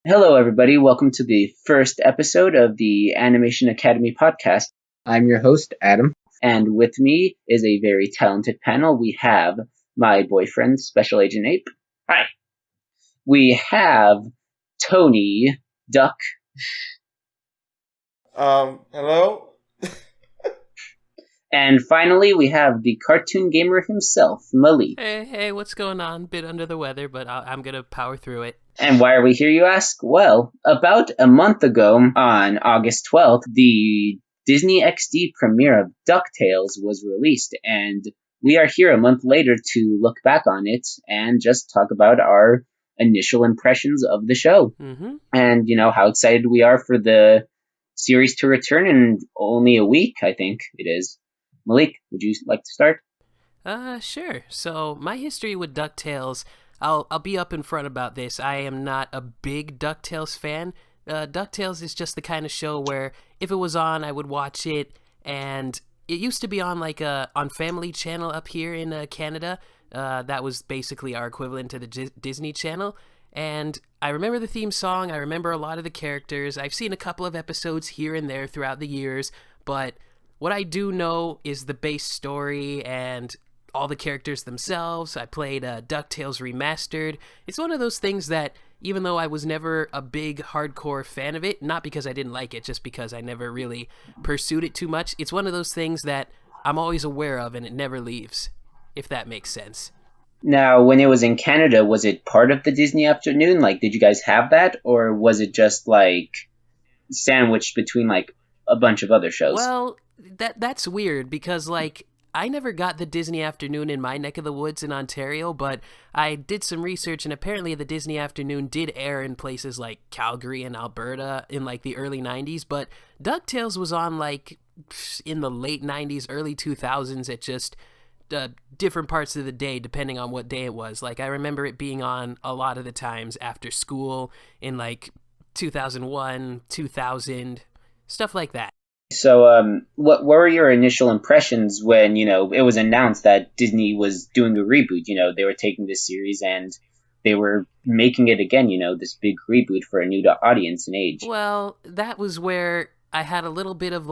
Hello, everybody. Welcome to the first episode of the Animation Academy podcast. I'm your host, Adam, and with me is a very talented panel. We have my boyfriend, Special Agent Ape. Hi. We have Tony Duck, Hello? and finally we have the cartoon gamer himself, Malik. Hey, what's going on? Bit under the weather, but I'm gonna power through it. And why are we here, you ask? Well, about a month ago, on August 12th, the Disney XD premiere of DuckTales was released, and we are here a month later to look back on it and just talk about our initial impressions of the show. Mm-hmm. And, how excited we are for the series to return in only a week, I think it is. Malik, would you like to start? Sure. So my history with DuckTales, I'll be up in front about this. I am not a big DuckTales fan. DuckTales is just the kind of show where if it was on, I would watch it, and it used to be on on Family Channel up here in Canada. That was basically our equivalent to the Disney Channel. And I remember the theme song. I remember a lot of the characters. I've seen a couple of episodes here and there throughout the years, but what I do know is the base story and all the characters themselves. I played DuckTales Remastered. It's one of those things that, even though I was never a big hardcore fan of it, not because I didn't like it, just because I never really pursued it too much, it's one of those things that I'm always aware of and it never leaves, if that makes sense. Now, when it was in Canada, was it part of the Disney afternoon? Like, did you guys have that? Or was it just, sandwiched between, a bunch of other shows? Well, that's weird because I never got the Disney afternoon in my neck of the woods in Ontario, but I did some research and apparently the Disney afternoon did air in places like Calgary and Alberta in the early 90s, but DuckTales was on in the late 90s, early 2000s at just different parts of the day depending on what day it was. I remember it being on a lot of the times after school in 2001, 2000, stuff like that. So, what were your initial impressions when, it was announced that Disney was doing a reboot? They were taking this series and they were making it again, this big reboot for a new audience and age. Well, that was where I had a little bit of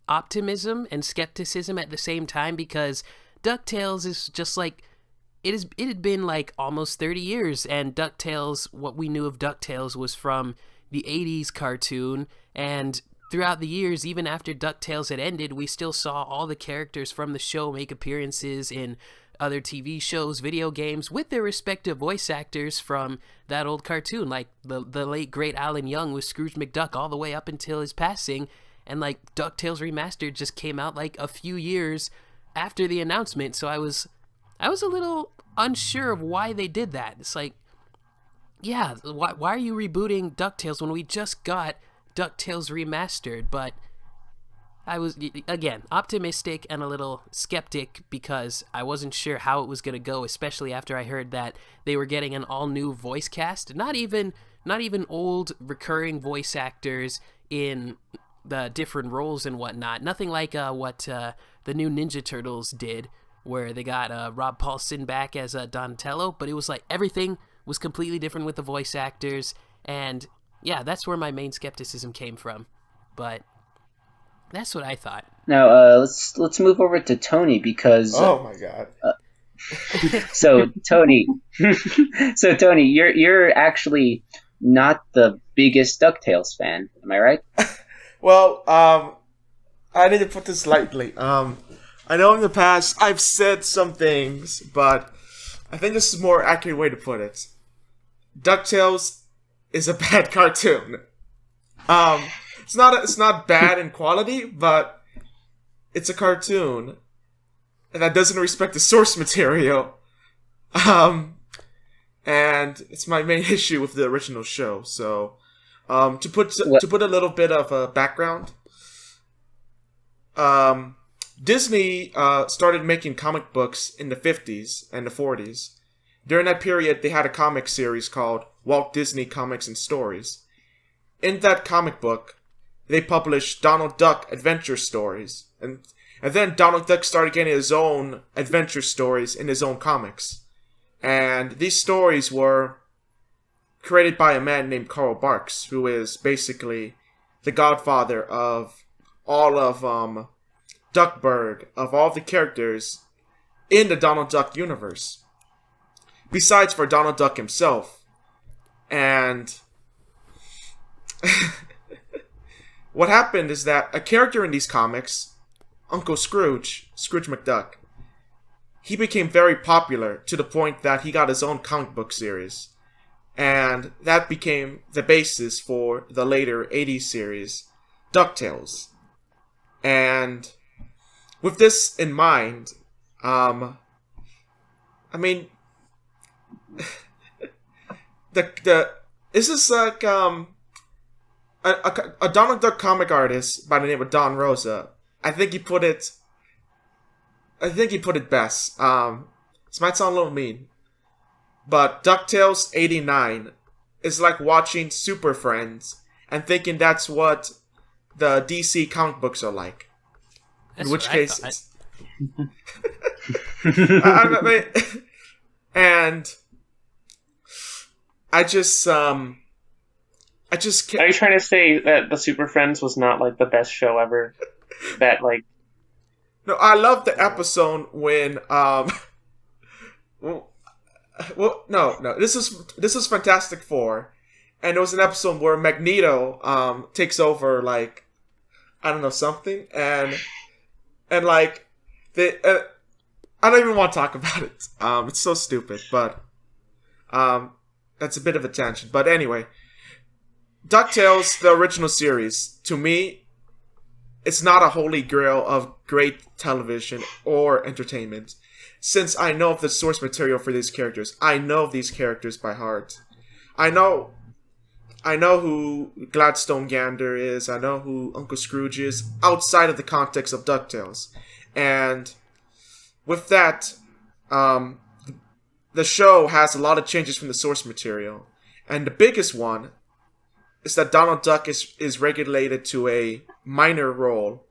optimism and skepticism at the same time because DuckTales is just it had been almost 30 years, and DuckTales, what we knew of DuckTales was from the 80s cartoon, and throughout the years, even after DuckTales had ended, we still saw all the characters from the show make appearances in other TV shows, video games, with their respective voice actors from that old cartoon, like the late great Alan Young with Scrooge McDuck all the way up until his passing, and DuckTales Remastered just came out a few years after the announcement, so I was a little unsure of why they did that. It's yeah, why are you rebooting DuckTales when we just got DuckTales Remastered? But I was, again, optimistic and a little skeptic because I wasn't sure how it was going to go, especially after I heard that they were getting an all-new voice cast. Not even old recurring voice actors in the different roles and whatnot. Nothing like what the new Ninja Turtles did, where they got Rob Paulson back as Donatello, but it was everything was completely different with the voice actors, and yeah, that's where my main skepticism came from. But that's what I thought. Now, let's move over to Tony because. Oh my god. So Tony, you're actually not the biggest DuckTales fan, am I right? Well, I need to put this lightly. I know in the past I've said some things, but I think this is a more accurate way to put it. DuckTales is a bad cartoon. It's not bad in quality, but it's a cartoon, and that doesn't respect the source material. And it's my main issue with the original show. So, to put a little bit of a background, Disney started making comic books in the 50s and the 40s. During that period, they had a comic series called Walt Disney Comics and Stories. In that comic book, they published Donald Duck adventure stories, and then Donald Duck started getting his own adventure stories in his own comics. And these stories were created by a man named Carl Barks, who is basically the godfather of all of Duckburg, of all the characters in the Donald Duck universe, besides for Donald Duck himself. And what happened is that a character in these comics, Uncle Scrooge McDuck, he became very popular to the point that he got his own comic book series. And that became the basis for the later 80s series, DuckTales. And with this in mind, I mean, this is like a Donald Duck comic artist by the name of Don Rosa. I think he put it best. This might sound a little mean, but DuckTales 89 is like watching Super Friends and thinking that's what the DC comic books are like. That's in which what case, and I just can't. Are you trying to say that the Super Friends was not like the best show ever? That like No, I love the episode when no. This is Fantastic Four, and there was an episode where Magneto takes over, like, I don't know, something, and like they I don't even want to talk about it. It's so stupid, but that's a bit of a tangent. But anyway, DuckTales, the original series, to me, it's not a holy grail of great television or entertainment, since I know of the source material for these characters. I know these characters by heart. I know who Gladstone Gander is. I know who Uncle Scrooge is, outside of the context of DuckTales. And with that, the show has a lot of changes from the source material. And the biggest one is that Donald Duck is regulated to a minor role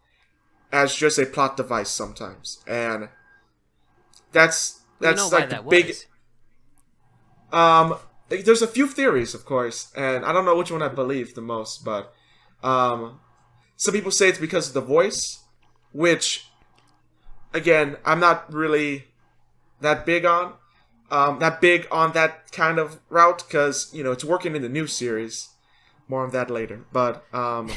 as just a plot device sometimes. And that's like the big... There's a few theories, of course, and I don't know which one I believe the most, but some people say it's because of the voice, which, again, I'm not really that big on that kind of route, because, you know, it's working in the new series. More on that later. But what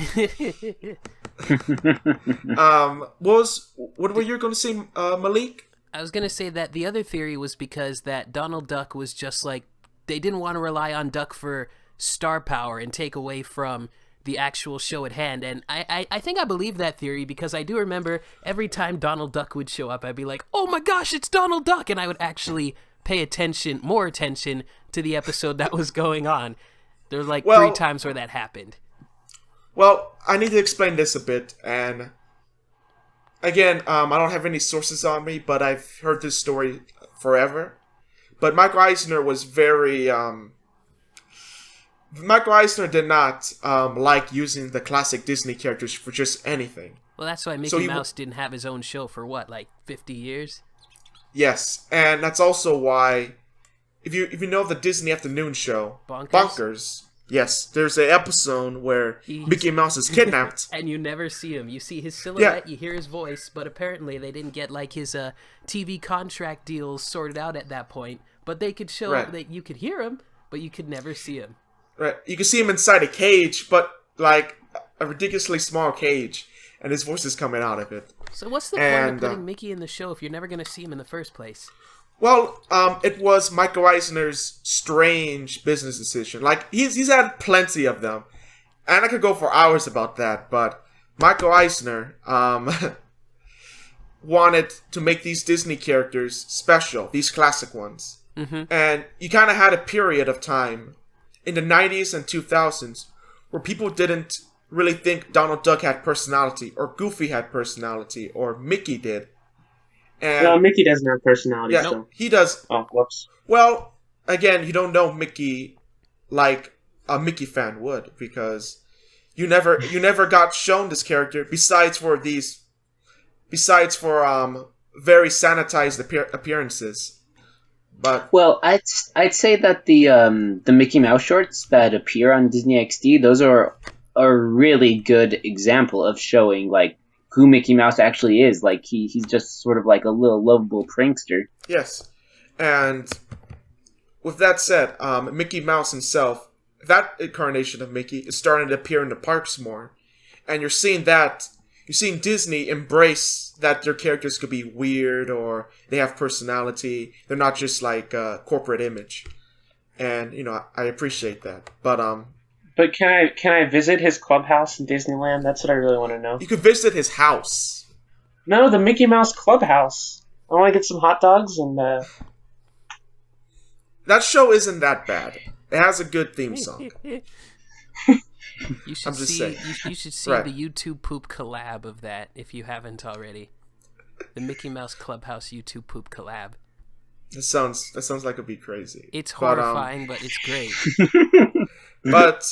were you going to say, Malik? I was going to say that the other theory was because that Donald Duck was just like, they didn't want to rely on Duck for star power and take away from the actual show at hand. And I think I believe that theory, because I do remember every time Donald Duck would show up, I'd be like, oh my gosh, it's Donald Duck! And I would actually pay more attention to the episode that was going on. There were like 3 times where that happened. Well, I need to explain this a bit, and again, I don't have any sources on me, but I've heard this story forever. But Michael Eisner was very... Michael Eisner did not like using the classic Disney characters for just anything. Well, that's why Mickey Mouse didn't have his own show for what, like 50 years? Yes, and that's also why... If you know the Disney Afternoon show, Bonkers, yes, there's an episode where Mickey Mouse is kidnapped. And you never see him. You see his silhouette, You hear his voice, but apparently they didn't get like his TV contract deals sorted out at that point. But they could show that you could hear him, but you could never see him. Right, you can see him inside a cage, but like a ridiculously small cage, and his voice is coming out of it. So what's the point of putting Mickey in the show if you're never going to see him in the first place? Well, it was Michael Eisner's strange business decision. Like, he's had plenty of them. And I could go for hours about that, but Michael Eisner wanted to make these Disney characters special, these classic ones. Mm-hmm. And you kind of had a period of time in the 90s and 2000s where people didn't really think Donald Duck had personality, or Goofy had personality, or Mickey did. And, well, Mickey doesn't have personality. Yeah, so. He does. Oh, whoops. Well, again, you don't know Mickey like a Mickey fan would, because you never got shown this character besides for very sanitized appearances. But Well, I'd say that the Mickey Mouse shorts that appear on Disney XD, those are a really good example of showing like who Mickey Mouse actually is. Like he's just sort of like a little lovable prankster. yes, and with that said, Mickey Mouse himself, that incarnation of Mickey, is starting to appear in the parks more, and you're seeing Disney embrace that their characters could be weird or they have personality. They're not just like a corporate image, and I appreciate that. But can I visit his clubhouse in Disneyland? That's what I really want to know. You could visit his house. No, the Mickey Mouse clubhouse. I want to get some hot dogs and. That show isn't that bad. It has a good theme song. You should I'm just see. saying. You should see Right. the YouTube poop collab of that if you haven't already. The Mickey Mouse Clubhouse YouTube poop collab. That sounds like it'd be crazy. It's horrifying, but it's great. But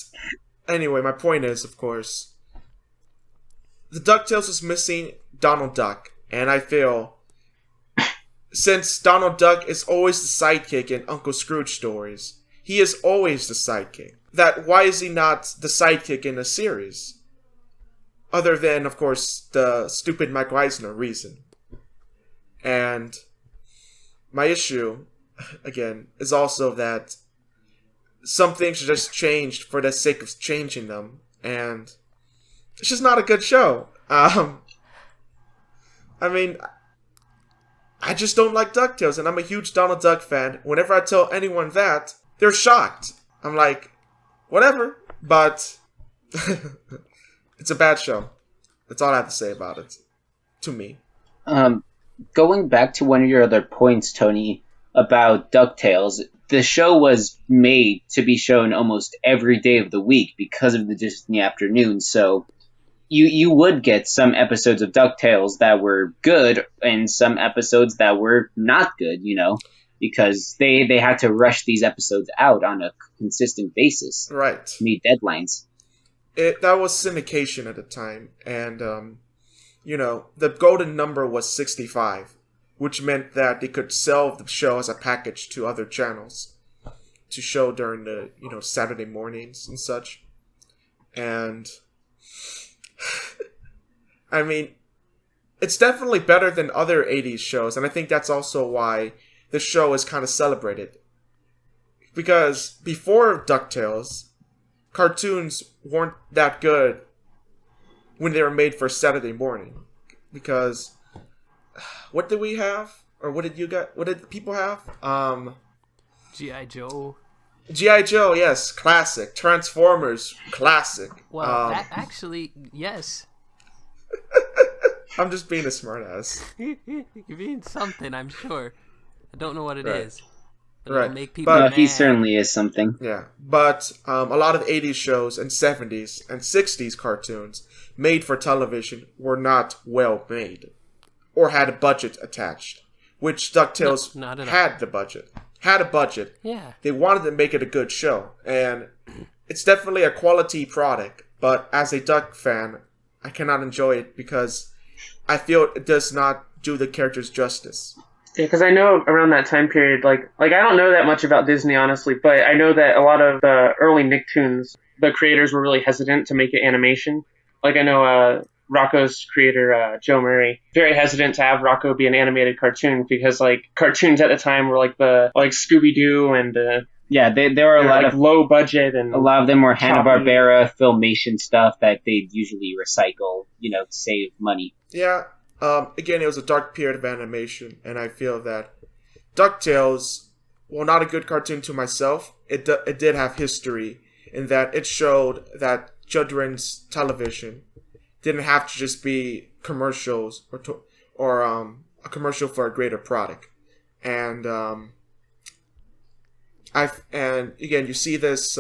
anyway, my point is, of course, the DuckTales was missing Donald Duck, and I feel since Donald Duck is always the sidekick in Uncle Scrooge stories, he is always the sidekick. That why is he not the sidekick in a series? Other than, of course, the stupid Mike Eisner reason. And my issue, again, is also that some things are just changed for the sake of changing them, and it's just not a good show. I mean, I just don't like DuckTales, and I'm a huge Donald Duck fan. Whenever I tell anyone that, they're shocked. I'm like, whatever, but it's a bad show. That's all I have to say about it. To me. Going back to one of your other points, Tony, about DuckTales, the show was made to be shown almost every day of the week because of the Disney afternoon, so you would get some episodes of DuckTales that were good and some episodes that were not good, because they had to rush these episodes out on a consistent basis. Right. To meet deadlines. That was syndication at the time, and, the golden number was 65, which meant that they could sell the show as a package to other channels to show during the, Saturday mornings and such. And I mean, it's definitely better than other 80s shows, and I think that's also why the show is kind of celebrated. Because before DuckTales, cartoons weren't that good when they were made for Saturday morning. Because what did we have? Or what did you get? What did people have? G.I. Joe. G.I. Joe, yes, classic. Transformers, classic. Well, that actually, yes. I'm just being a smartass. You're being something, I'm sure. I don't know what it Right. is. But Right. it'll make people But- mad. He certainly is something. Yeah, but a lot of 80s shows and 70s and 60s cartoons made for television were not well made or had a budget attached, which DuckTales No, not at all. had the budget. Had a budget. Yeah. They wanted to make it a good show, and it's definitely a quality product, but as a Duck fan, I cannot enjoy it because I feel it does not do the characters justice. Yeah, because I know around that time period, like I don't know that much about Disney, honestly, but I know that a lot of the early Nicktoons, the creators were really hesitant to make it animation. Like I know Rocco's creator, Joe Murray, very hesitant to have Rocco be an animated cartoon because like cartoons at the time were like Scooby-Doo and Yeah, there were a lot like of low budget and a lot of them were Hanna-Barbera Filmation stuff that they'd usually recycle, to save money. Yeah, again, it was a dark period of animation, and I feel that DuckTales, while not a good cartoon to myself, it did have history in that it showed that children's television didn't have to just be commercials or a commercial for a greater product, and again you see this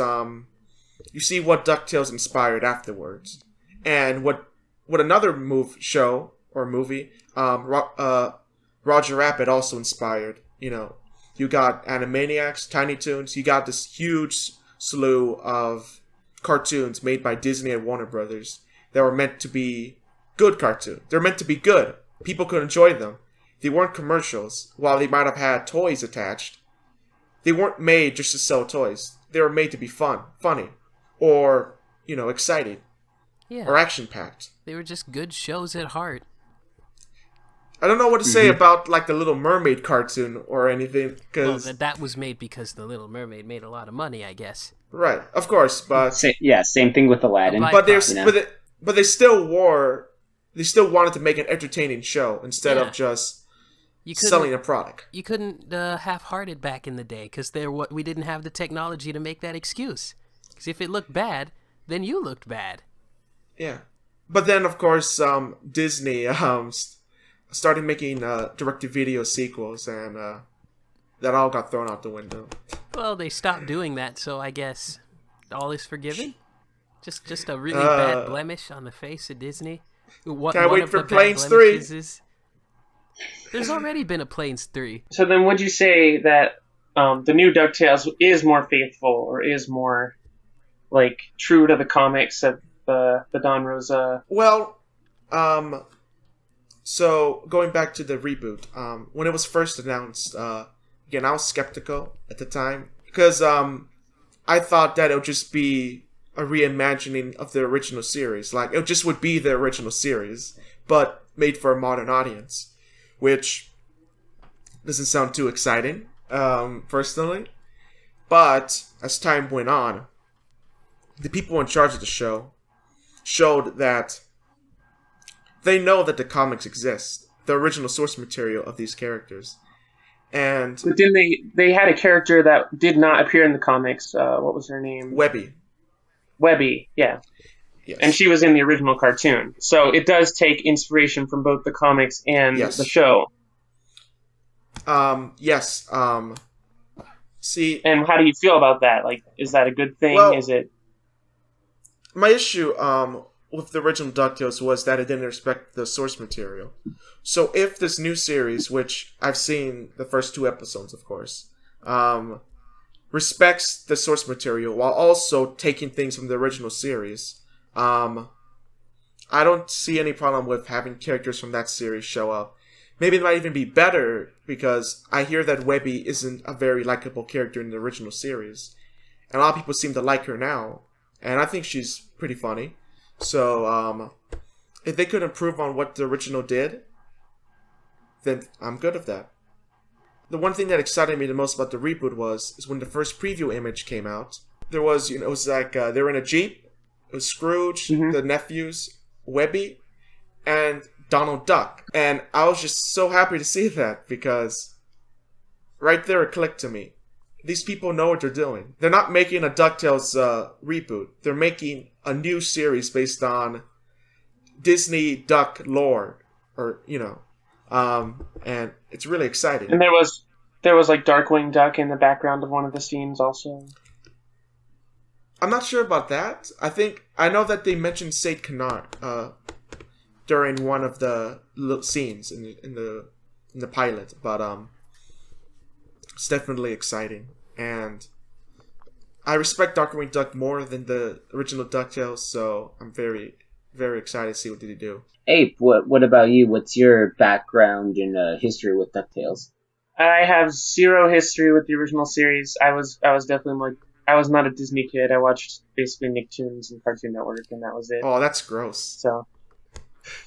you see what DuckTales inspired afterwards, and what another show or movie Roger Rabbit also inspired. You got Animaniacs, Tiny Toons. You got this huge slew of cartoons made by Disney and Warner Brothers that were meant to be good cartoons. They're meant to be good. People could enjoy them. They weren't commercials. While they might have had toys attached, they weren't made just to sell toys. They were made to be funny, or, exciting, Yeah. or action-packed. They were just good shows at heart. I don't know what to say about, like, the Little Mermaid cartoon or anything, Well, because... that was made because the Little Mermaid made a lot of money, I guess. Right, of course, but... Same thing with Aladdin. But But they still wanted to make an entertaining show instead of just selling a product. You couldn't half-heart it back in the day because we didn't have the technology to make that excuse. Because if it looked bad, then you looked bad. Yeah. But then, of course, Disney started making direct-to-video sequels, and that all got thrown out the window. Well, they stopped doing that, so I guess all is forgiven. Just a really bad blemish on the face of Disney. Can't wait for Planes 3. There's already been a Planes 3. So then would you say that the new DuckTales is more faithful or is more, like, true to the comics of the Don Rosa? Well, so going back to the reboot, when it was first announced, again, I was skeptical at the time because I thought that it would just be a reimagining of the original series. Like, it just would be the original series, but made for a modern audience, which doesn't sound too exciting, personally. But as time went on, the people in charge of the show showed that they know that the comics exist, the original source material of these characters. And But then they had a character that did not appear in the comics. What was her name? Webby, yeah. Yes. And she was in the original cartoon. So it does take inspiration from both the comics and the show. Yes. See... And how do you feel about that? Like, is that a good thing? Well, Is it... My issue with the original DuckTales was that it didn't respect the source material. So if this new series, which I've seen the first 2 episodes, of course, respects the source material while also taking things from the original series, I don't see any problem with having characters from that series show up. Maybe it might even be better because I hear that Webby isn't a very likable character in the original series. And a lot of people seem to like her now. And I think she's pretty funny. So, if they could improve on what the original did, then I'm good with that. The one thing that excited me the most about the reboot is when the first preview image came out, there was, it was like, they were in a Jeep. It was Scrooge, the nephews, Webby, and Donald Duck. And I was just so happy to see that because right there it clicked to me. These people know what they're doing. They're not making a DuckTales reboot. They're making a new series based on Disney Duck lore, or and it's really exciting. And there was like Darkwing Duck in the background of one of the scenes also. I'm not sure about that. I know that they mentioned Saint Canard during one of the scenes in the pilot, but it's definitely exciting, and I respect Darkwing Duck more than the original DuckTales, so I'm very, very excited to see what they do. Ape, what about you? What's your background and history with DuckTales? I have zero history with the original series. I was definitely I was not a Disney kid. I watched basically Nicktoons and Cartoon Network, and that was it. Oh, that's gross. So,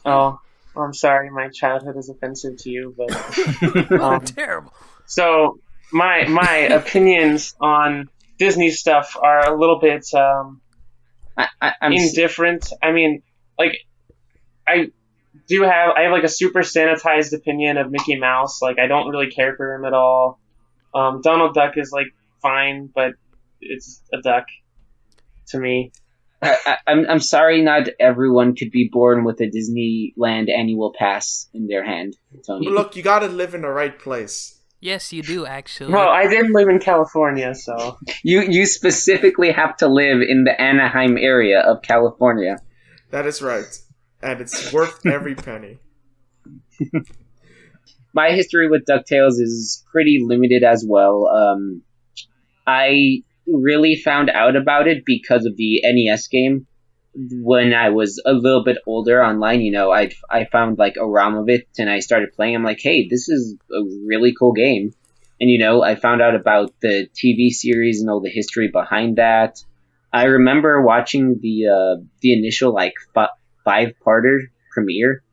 I'm sorry, my childhood is offensive to you, but Terrible. So my opinions on Disney stuff are a little bit I'm indifferent. I mean, like, I have like a super sanitized opinion of Mickey Mouse. Like, I don't really care for him at all. Donald Duck is like fine, but it's a duck to me. I'm sorry, not everyone could be born with a Disneyland annual pass in their hand, Tony. Look, you gotta live in the right place. Yes, you do, actually. Well, I didn't live in California, so... You specifically have to live in the Anaheim area of California. That is right. And it's worth every penny. My history with DuckTales is pretty limited as well. I really found out about it because of the NES game. When I was a little bit older online, I found like a ROM of it and I started playing. I'm like, hey, this is a really cool game. And I found out about the TV series and all the history behind that. I remember watching the initial like 5-parter premiere,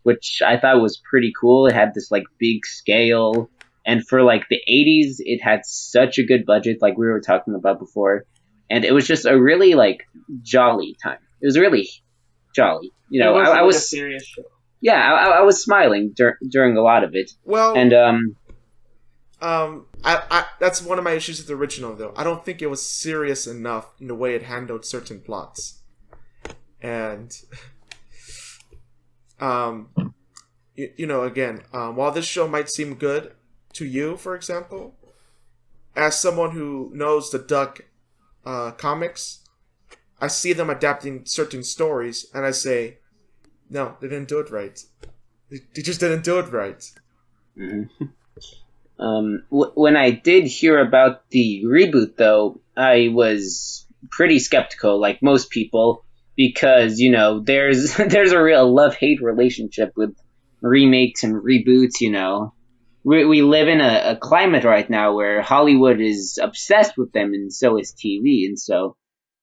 which I thought was pretty cool. It had this like big scale, and for like the 80s, it had such a good budget, like we were talking about before, and it was just a really like jolly time. It was really jolly. It wasn't like a serious show. Yeah, I was smiling during a lot of it. Well, and I that's one of my issues with the original, though. I don't think it was serious enough in the way it handled certain plots. And, again, while this show might seem good to you, for example, as someone who knows the Duck comics, I see them adapting certain stories, and I say, no, they didn't do it right. They just didn't do it right. Mm-hmm. When I did hear about the reboot, though, I was pretty skeptical, like most people, because there's a real love-hate relationship with remakes and reboots. We live in a climate right now where Hollywood is obsessed with them, and so is TV, and so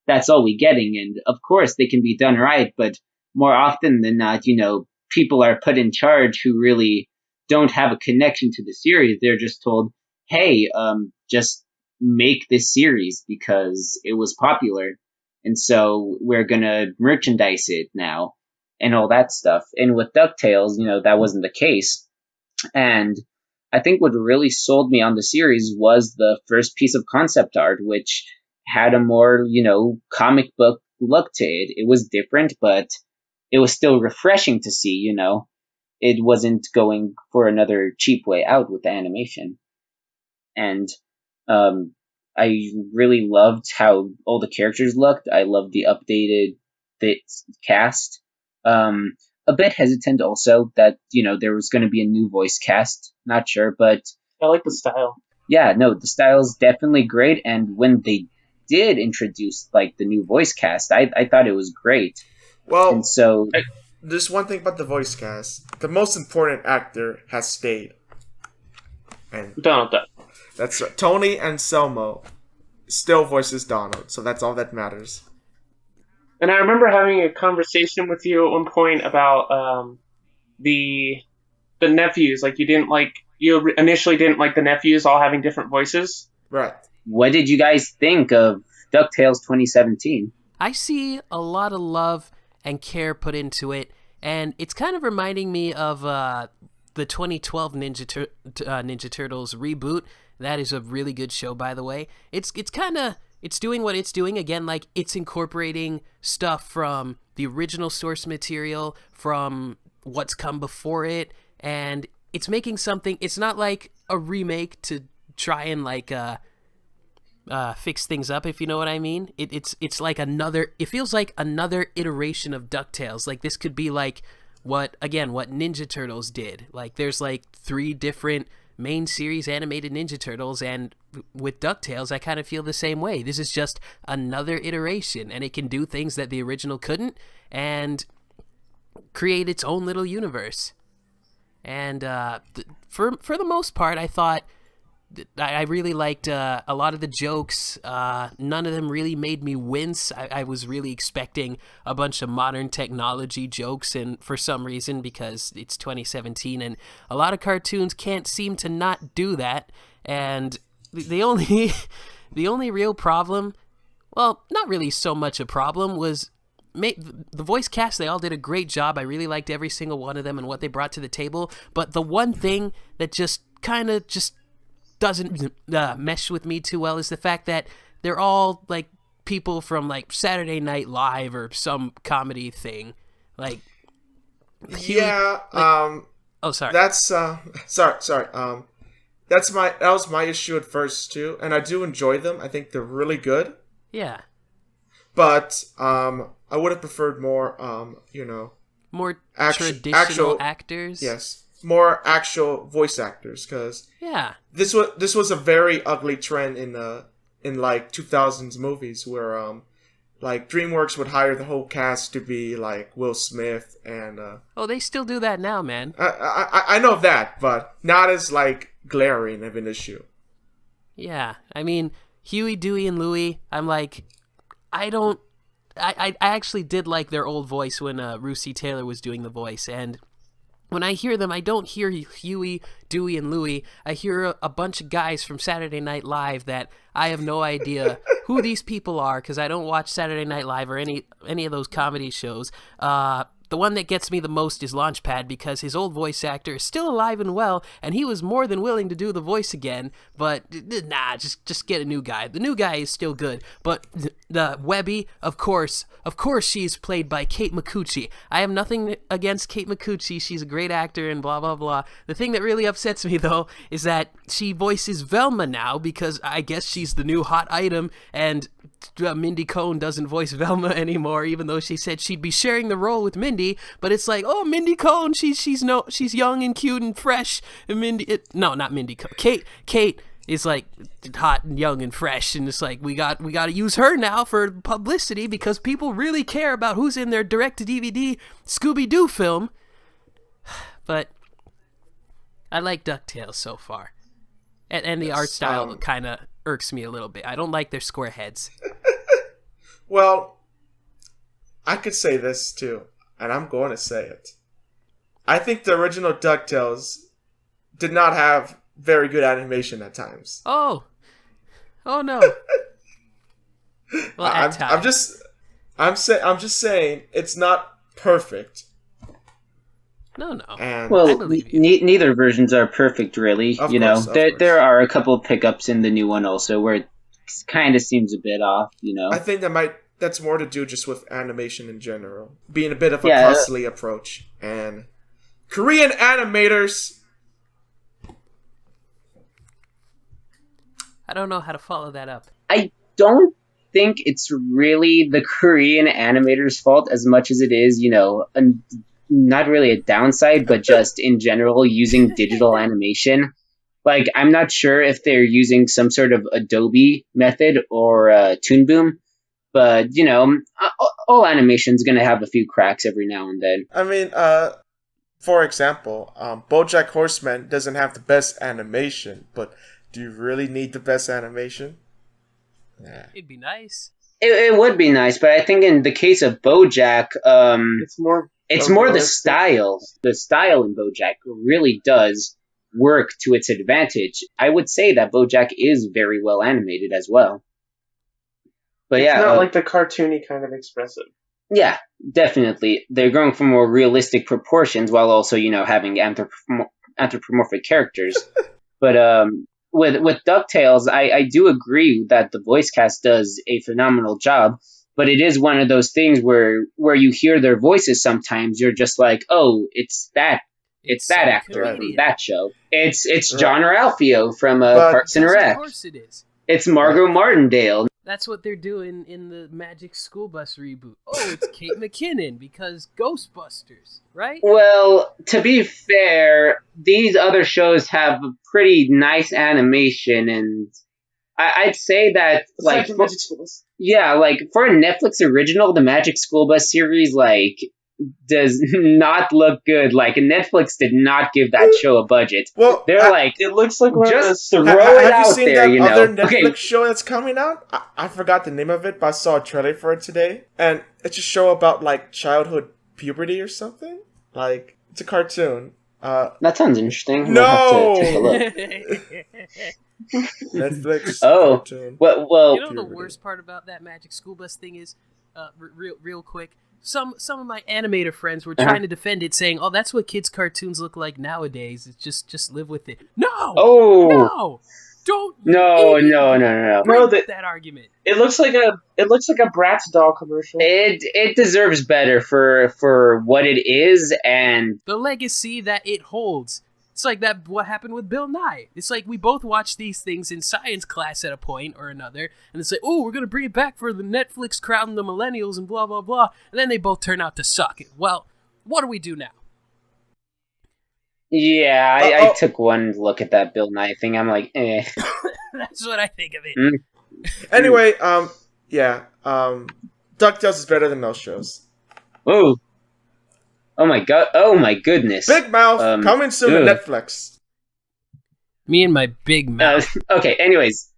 that's all we're getting. And of course, they can be done right, but more often than not, people are put in charge who really don't have a connection to the series. They're just told, hey, just make this series because it was popular, and so we're gonna merchandise it now and all that stuff. And with DuckTales, that wasn't the case. And I think what really sold me on the series was the first piece of concept art, which had a more, comic book look to it. It was different, but it was still refreshing to see, It wasn't going for another cheap way out with the animation. And I really loved how all the characters looked. I loved the updated cast. A bit hesitant also that, there was going to be a new voice cast. Not sure, but I like the style. Yeah, no, the style is definitely great. And when they did introduce like the new voice cast, I thought it was great. Well, and so there's one thing about the voice cast. The most important actor has stayed. And Donald Duck. That's right. Tony Anselmo still voices Donald, so that's all that matters. And I remember having a conversation with you at one point about the nephews. Like you initially didn't like the nephews all having different voices. Right. What did you guys think of DuckTales 2017? I see a lot of love and care put into it, and it's kind of reminding me of the 2012 Ninja Turtles reboot. That is a really good show, by the way. It's doing what it's doing. Again, like, it's incorporating stuff from the original source material, from what's come before it, and it's making something. It's not like a remake to try and like fix things up, if you know what I mean. It's like it feels like another iteration of DuckTales. Like, this could be like what Ninja Turtles did. Like, there's like 3 different main series animated Ninja Turtles, and with DuckTales I kind of feel the same way. This is just another iteration, and it can do things that the original couldn't and create its own little universe. And for the most part, I thought I really liked a lot of the jokes. None of them really made me wince. I was really expecting a bunch of modern technology jokes, and for some reason, because it's 2017 and a lot of cartoons can't seem to not do that. And the only real problem, well, not really so much a problem, was the voice cast. They all did a great job. I really liked every single one of them and what they brought to the table. But the one thing that just kind of doesn't mesh with me too well is the fact that they're all like people from like Saturday Night Live or some comedy thing. Like, oh, sorry. That's sorry. That was my issue at first too, and I do enjoy them. I think they're really good. Yeah. But I would have preferred more more traditional actors. Yes. More actual voice actors, because this was a very ugly trend in like 2000s movies where like DreamWorks would hire the whole cast to be like Will Smith and Oh, they still do that now, man. I know of that, but not as like glaring of an issue. Yeah, I mean, Huey, Dewey, and Louie, I'm like, I actually did like their old voice when Russi Taylor was doing the voice, and when I hear them, I don't hear Huey, Dewey, and Louie. I hear a bunch of guys from Saturday Night Live that I have no idea who these people are because I don't watch Saturday Night Live or any of those comedy shows. The one that gets me the most is Launchpad because his old voice actor is still alive and well, and he was more than willing to do the voice again. But nah, just get a new guy. The new guy is still good, but the Webby, of course, she's played by Kate Micucci. I have nothing against Kate Micucci. She's a great actor and blah blah blah. The thing that really upsets me though is that she voices Velma now because I guess she's the new hot item, and Mindy Cohn doesn't voice Velma anymore, even though she said she'd be sharing the role with Mindy. But it's like, oh, Mindy Cohn, she's young and cute and fresh, and not Mindy Cohn. Kate is like hot and young and fresh, and it's like we got to use her now for publicity because people really care about who's in their direct-to-DVD Scooby-Doo film. But I like DuckTales so far, and the art style kind of irks me a little bit. I don't like their square heads. Well, I could say this too, and I'm going to say it. I think the original DuckTales did not have very good animation at times. Oh no. Well, at times. I'm just saying it's not perfect. No. And Well, neither versions are perfect, really. Of You course, know, of there course. there are a couple of pickups in the new one also where it kind of seems a bit off. You know, I think that's more to do just with animation in general, being a bit of a Yeah. costly approach. And Korean animators, I don't know how to follow that up. I don't think it's really the Korean animators' fault as much as it is, you know, not really a downside, but just in general using digital animation. Like, I'm not sure if they're using some sort of Adobe method or Toon Boom, but, you know, all animation's going to have a few cracks every now and then. I mean, for example, BoJack Horseman doesn't have the best animation, but do you really need the best animation? Nah. It'd be nice. It would be nice, but I think in the case of BoJack, It's more. it's more the style. The style in BoJack really does work to its advantage. I would say that BoJack is very well animated as well. But It's yeah, not like the cartoony kind of expressive. yeah, definitely. They're going for more realistic proportions while also, you know, having anthropomorphic characters. But with DuckTales, I do agree that the voice cast does a phenomenal job. But it is one of those things where you hear their voices sometimes, you're just like, oh, it's that some actor from comedian. that show. It's Right. John Ralphio from But- Parks and Yes, Rec. of course it is. It's Margot Martindale. That's what they're doing in the Magic School Bus reboot. Oh, it's Kate McKinnon because Ghostbusters, right? Well, to be fair, these other shows have a pretty nice animation, and I'd say that like Magic School Bus. yeah, like for a Netflix original, the Magic School Bus series like does not look good. Like Netflix did not give that show a budget. Well, They're like, It looks like one of just those. throw have it you out seen there, that you know. other Netflix Okay, show that's coming out? I forgot the name of it, but I saw a trailer for it today, and it's a show about like childhood puberty or something. Like it's a cartoon. that sounds interesting. No! We'll have to take a look. Netflix Oh. cartoon. Well, You know the Puberty. worst part about that Magic School Bus thing is, real quick. Some of my animator friends were trying to defend it, saying, "Oh, that's what kids' cartoons look like nowadays. It's just live with it." No, oh no, don't. no, even no. bring No, up that argument. It looks like a Bratz doll commercial. It deserves better for what it is, and The legacy that it holds. It's like that. What happened with Bill Nye? It's like we both watched these things in science class at a point or another, and it's like, oh, we're gonna bring it back for the Netflix crowd and the millennials and blah blah blah, and then they both turn out to suck. Well, what do we do now? yeah, Uh-oh. I took one look at that Bill Nye thing. I'm like, eh. That's what I think of it. Anyway, DuckTales is better than those shows. Oh, oh my god! Oh my goodness! Big Mouth coming soon to Netflix. Me and my big mouth. Okay. Anyways,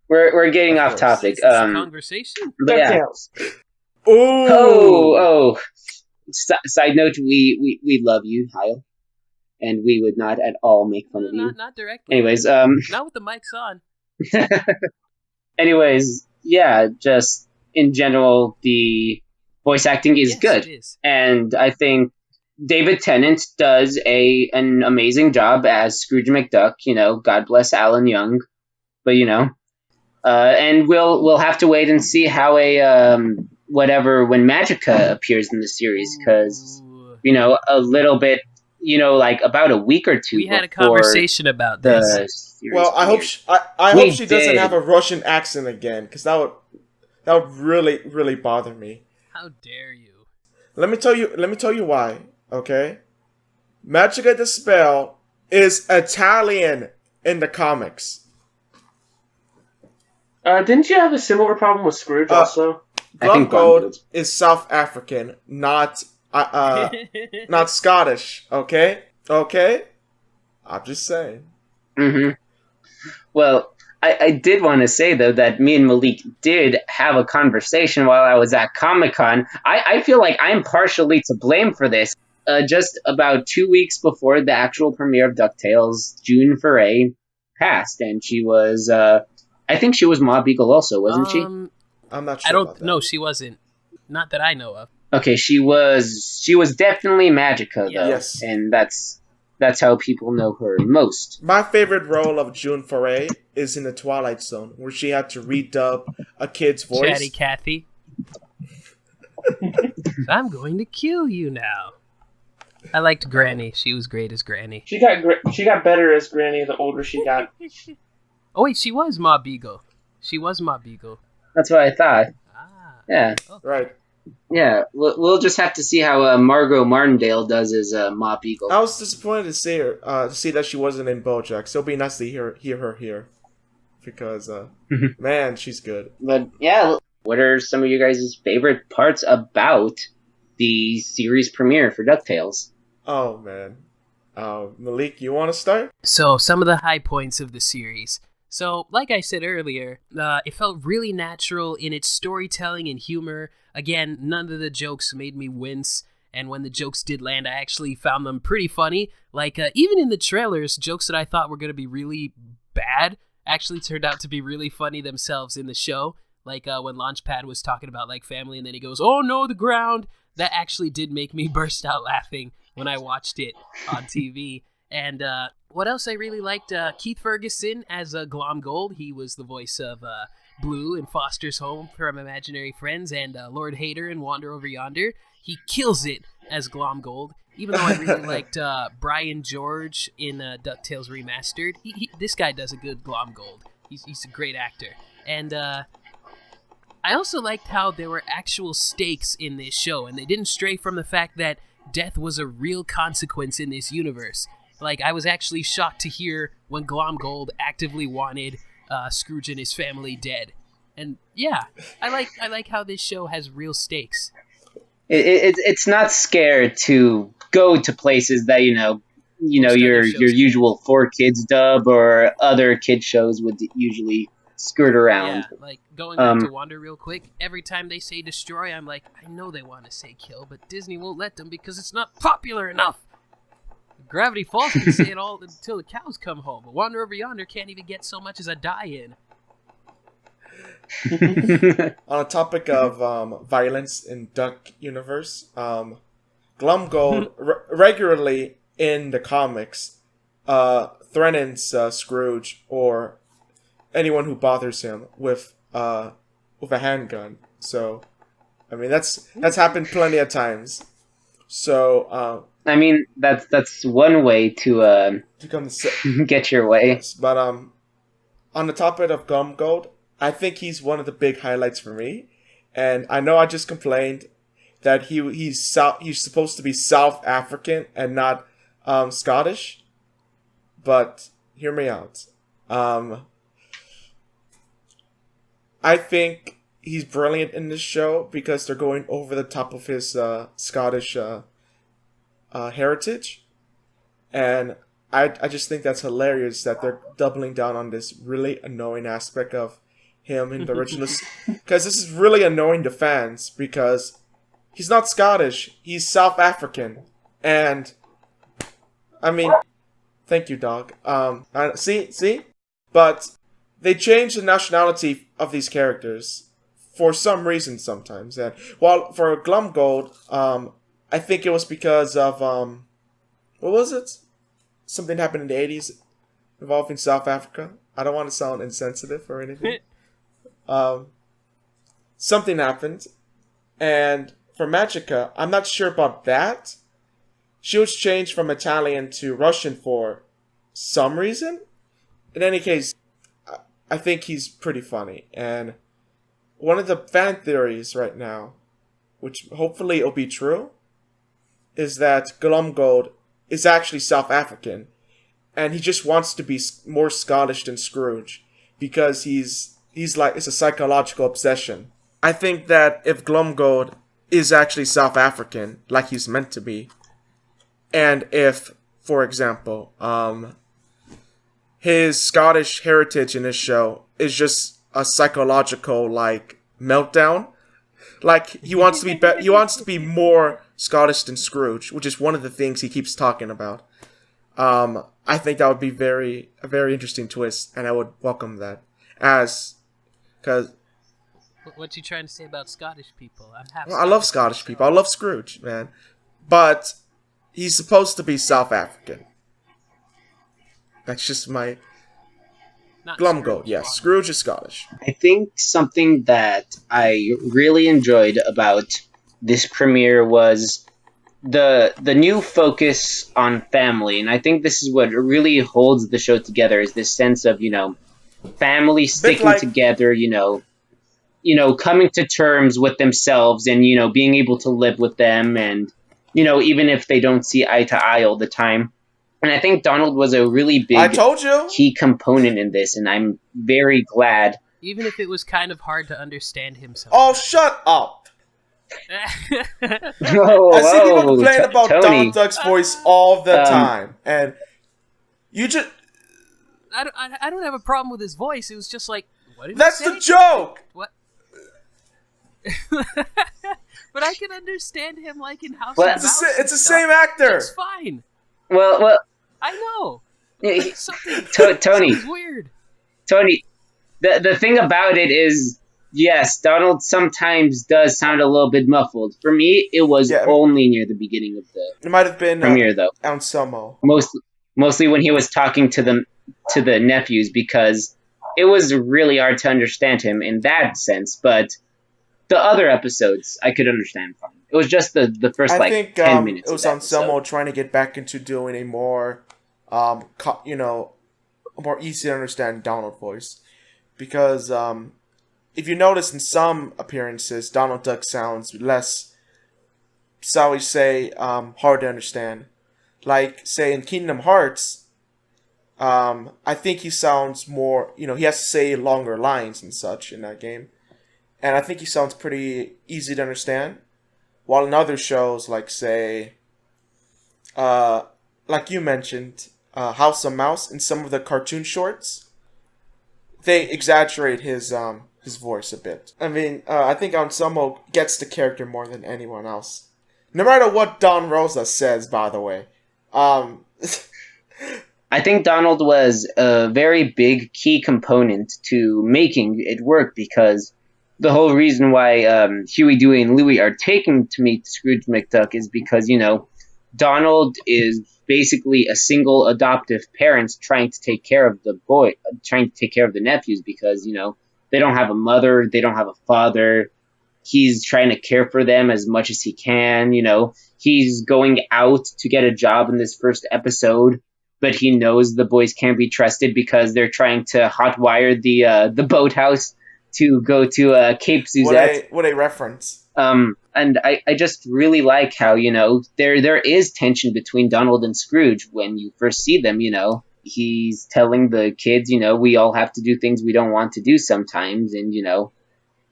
we're getting off topic. It's a conversation. But yeah. DuckTales. Oh. Side note: we love you, Kyle, and we would not at all make fun of you. Not directly. Anyways, not with the mics on. Anyways, yeah, just in general, the voice acting is good, It is. and I think David Tennant does an amazing job as Scrooge McDuck. You know, God bless Alan Young, but you know, and we'll have to wait and see how when Magica appears in the series, because you know, a little bit, you know, like about a week or two. We had a conversation about this. Well, I hope she doesn't have a Russian accent again, because that would really bother me. How dare you? Let me tell you why. Okay, Magica the Spell is Italian in the comics. Didn't you have a similar problem with Scrooge also? Glumgold is South African, not Scottish. Okay. I'm just saying. Mm-hmm. Well, I did want to say, though, that me and Malik did have a conversation while I was at Comic-Con. I feel like I'm partially to blame for this. Just about 2 weeks before the actual premiere of DuckTales, June Foray passed, and she was, I think she was Ma Beagle also, wasn't she? I'm not sure about that. No, she wasn't. Not that I know of. Okay, she was definitely Magica, though. Yes. And that's how people know her most. My favorite role of June Foray is in The Twilight Zone, where she had to redub a kid's voice. Chatty Cathy. I'm going to kill you now. I liked Granny. She was great as Granny. She got better as Granny the older she got. Oh wait, she was Ma Beagle. That's what I thought. Ah. Yeah. Okay. Right. Yeah, we'll just have to see how Margot Martindale does as Ma Beagle. I was disappointed to see her, to see that she wasn't in BoJack. So it'll be nice to hear her here, because man, she's good. But yeah, what are some of you guys' favorite parts about the series premiere for DuckTales? Oh man, Malik, you want to start? So some of the high points of the series. So, like I said earlier, it felt really natural in its storytelling and humor. Again, none of the jokes made me wince, and when the jokes did land, I actually found them pretty funny. Like, even in the trailers, jokes that I thought were going to be really bad actually turned out to be really funny themselves in the show. Like, when Launchpad was talking about, like, family, and then he goes, "Oh no, the ground!" That actually did make me burst out laughing when I watched it on TV. And, what else I really liked? Keith Ferguson as Glomgold. He was the voice of Blue in Foster's Home from Imaginary Friends, and Lord Hater in Wander Over Yonder. He kills it as Glomgold. Even though I really liked Brian George in DuckTales Remastered. This guy does a good Glomgold. He's a great actor. And I also liked how there were actual stakes in this show, and they didn't stray from the fact that death was a real consequence in this universe. Like, I was actually shocked to hear when Glomgold actively wanted Scrooge and his family dead. And yeah, I like how this show has real stakes. It's not scared to go to places that your usual 4Kids dub or other kid shows would usually skirt around. Yeah, like going back to Wander real quick, every time they say destroy, I'm like, I know they want to say kill, but Disney won't let them because it's not popular enough. Gravity Falls can say it all until the cows come home, but Wander Over Yonder can't even get so much as a die-in. On a topic of violence in Duck Universe, Glumgold regularly in the comics threatens Scrooge or anyone who bothers him with a handgun. So, I mean, that's happened plenty of times. So, I mean, that's one way to get your way. Yes, but on the topic of Glumgold, I think he's one of the big highlights for me. And I know I just complained that he's supposed to be South African and not Scottish, but hear me out. I think he's brilliant in this show because they're going over the top of his Scottish heritage, and I just think that's hilarious that they're doubling down on this really annoying aspect of him in the original, because this is really annoying to fans because he's not Scottish, he's South African, and I mean, thank you, dog. See, but they change the nationality of these characters for some reason sometimes, and while for Glumgold, I think it was because of what was it? Something happened in the 80s involving South Africa. I don't want to sound insensitive or anything. Something happened, and for Magica, I'm not sure about that. She was changed from Italian to Russian for some reason. In any case, I think he's pretty funny. And one of the fan theories right now, which hopefully will be true, is that Glumgold is actually South African, and he just wants to be more Scottish than Scrooge because he's like, it's a psychological obsession. I think that if Glumgold is actually South African, like he's meant to be, and if, for example, his Scottish heritage in this show is just a psychological like meltdown, like he wants to be he wants to be more Scottish than Scrooge, which is one of the things he keeps talking about. I think that would be a very interesting twist, and I would welcome that because. What you trying to say about Scottish people? I love Scottish people. I love Scrooge, man, but he's supposed to be South African. That's just my Glumgold. Yes, Scrooge is Scottish. I think something that I really enjoyed about this premiere was the new focus on family, and I think this is what really holds the show together, is this sense of, family sticking together, coming to terms with themselves and, being able to live with them, and, even if they don't see eye to eye all the time. And I think Donald was a really big key component in this, and I'm very glad. Even if it was kind of hard to understand himself. Oh, shut up! Whoa, I see people complain about Tony. Donald Duck's voice all the time, and you just... I don't have a problem with his voice. It was just like, what did That's he say? the joke! What? But I can understand him like in House Well, of Mouse. It's the same actor! It's fine. Well, I know. Something Tony, sounds weird. Tony, the thing about it is, yes, Donald sometimes does sound a little bit muffled. For me, it was only near the beginning of the It might have been premiere, though. Anselmo. Mostly when he was talking to the nephews, because it was really hard to understand him in that sense. But the other episodes, I could understand fine. It was just the first 10 minutes. It was Anselmo trying to get back into doing a more, a more easy to understand Donald voice, because if you notice in some appearances, Donald Duck sounds less, shall we say, hard to understand. Like, say, in Kingdom Hearts, I think he sounds more, he has to say longer lines and such in that game. And I think he sounds pretty easy to understand. While in other shows, like, say, like you mentioned, House of Mouse, in some of the cartoon shorts, they exaggerate his voice a bit. I mean, I think Anselmo gets the character more than anyone else. No matter what Don Rosa says, by the way. I think Donald was a very big key component to making it work, because the whole reason why Huey, Dewey, and Louie are taking to meet Scrooge McDuck is because, Donald is basically a single adoptive parent trying to take care of the nephews, because, they don't have a mother, they don't have a father. He's trying to care for them as much as he can, He's going out to get a job in this first episode, but he knows the boys can't be trusted because they're trying to hotwire the boathouse to go to Cape Suzette. What a reference. And I just really like how, there is tension between Donald and Scrooge when you first see them, He's telling the kids, we all have to do things we don't want to do sometimes, and,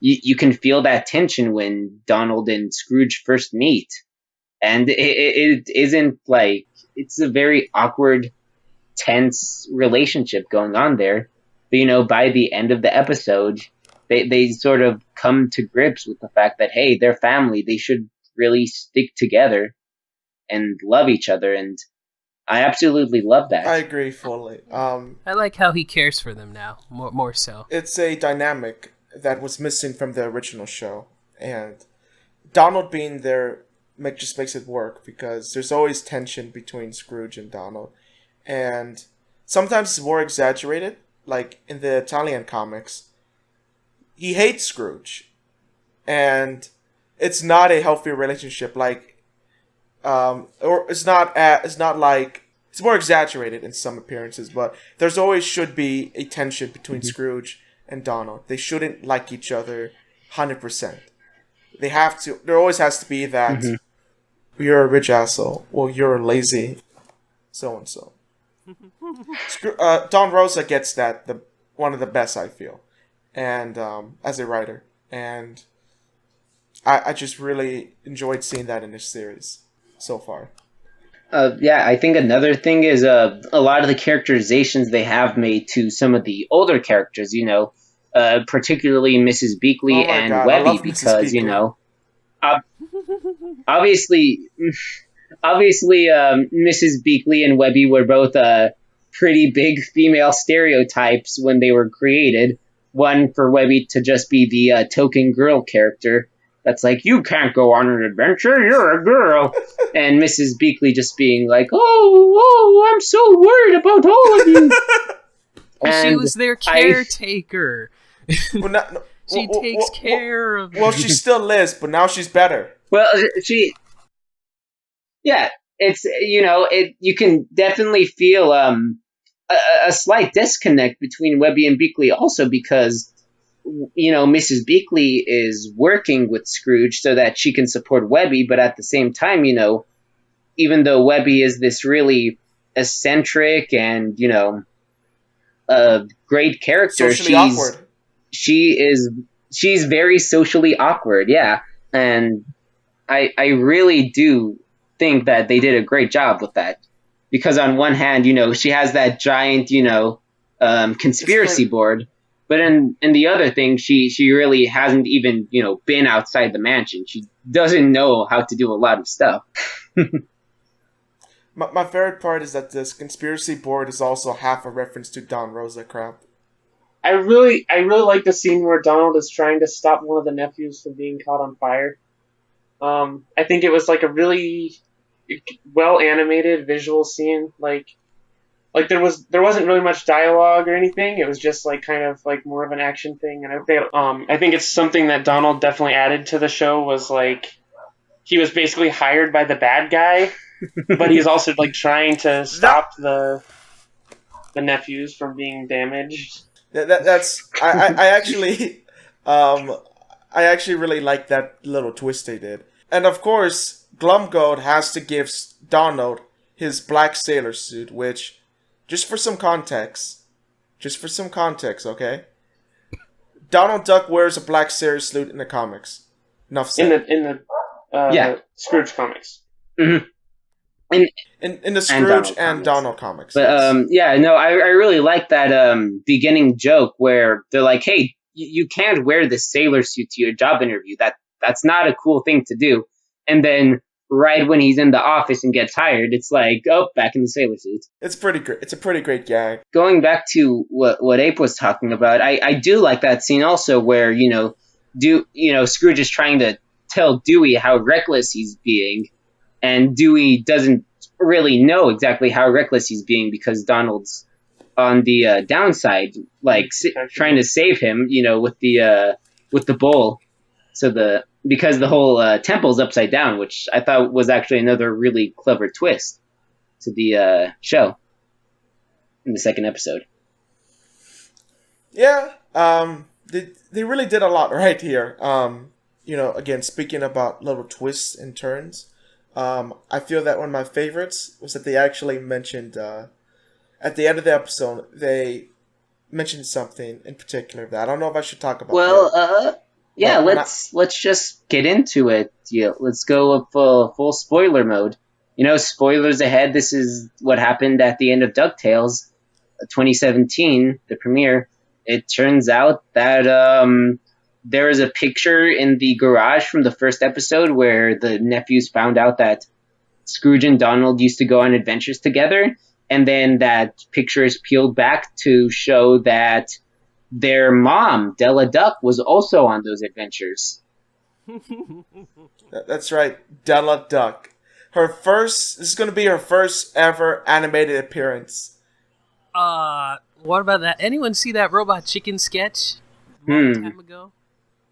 you can feel that tension when Donald and Scrooge first meet, and it isn't like it's a very awkward, tense relationship going on there. But by the end of the episode, they sort of come to grips with the fact that hey, they're family. They should really stick together and love each other, and I absolutely love that. I agree fully. I like how he cares for them now, more so. It's a dynamic that was missing from the original show, and Donald being there just makes it work because there's always tension between Scrooge and Donald, and sometimes it's more exaggerated. Like in the Italian comics, he hates Scrooge, and it's not a healthy relationship. Like, or it's not like it's more exaggerated in some appearances, but there's always should be a tension between Scrooge and Donald. They shouldn't like each other 100%. They have to. There always has to be that. You're a rich asshole. Well, you're a lazy so and so. Don Rosa gets that one of the best, I feel, and as a writer, and I just really enjoyed seeing that in this series so far. Yeah, I think another thing is a lot of the characterizations they have made to some of the older characters, particularly Mrs. Beakley and God, Webby, because obviously, Mrs. Beakley and Webby were both pretty big female stereotypes when they were created. One for Webby to just be the token girl character that's like, you can't go on an adventure, you're a girl. And Mrs. Beakley just being like, oh, I'm so worried about all of you. She was their caretaker. She takes care of Well, she still is, but now she's better. Well, yeah, it's, you can definitely feel a slight disconnect between Webby and Beakley also because, Mrs. Beakley is working with Scrooge so that she can support Webby, but at the same time, even though Webby is this really eccentric and, a great character, she's very socially awkward, yeah. And I really do think that they did a great job with that. Because on one hand, she has that giant, conspiracy board. But in the other thing, she really hasn't even, been outside the mansion. She doesn't know how to do a lot of stuff. My favorite part is that this conspiracy board is also half a reference to Don Rosa crap. I really like the scene where Donald is trying to stop one of the nephews from being caught on fire. I think it was like a really well animated visual scene. Like there wasn't really much dialogue or anything. It was just like kind of like more of an action thing. And I think it's something that Donald definitely added to the show was like he was basically hired by the bad guy, but he's also like trying to stop the nephews from being damaged. That's I actually I actually really like that little twist they did. And of course, Glumgoat has to give Donald his black sailor suit, which just for some context, okay? Donald Duck wears a black sailor suit in the comics. Enough said. In the Scrooge comics. Mm-hmm. In the Scrooge and Donald comics. But I really like that beginning joke where they're like, hey, you can't wear the sailor suit to your job interview. That's not a cool thing to do. And then right when he's in the office and gets hired, it's like, oh, back in the sailor suit. It's pretty great. It's a pretty great gag. Going back to what Ape was talking about, I do like that scene also where, Scrooge is trying to tell Dewey how reckless he's being, and Dewey doesn't really know exactly how reckless he's being because Donald's on the downside, trying to save him, with the bowl. So because the whole temple's upside down, which I thought was actually another really clever twist to the show in the second episode. Yeah, they really did a lot right here. Again, speaking about little twists and turns, I feel that one of my favorites was that they actually mentioned at the end of the episode they mentioned something in particular that I don't know if I should talk about. Well, yeah, Well, let's just get into it. Yeah, let's go up full spoiler mode. Spoilers ahead. This is what happened at the end of DuckTales, 2017, the premiere. It turns out that there is a picture in the garage from the first episode where the nephews found out that Scrooge and Donald used to go on adventures together, and then that picture is peeled back to show that their mom, Della Duck, was also on those adventures. That's right, Della Duck. This is going to be her first ever animated appearance. What about that? Anyone see that Robot Chicken sketch a long time ago?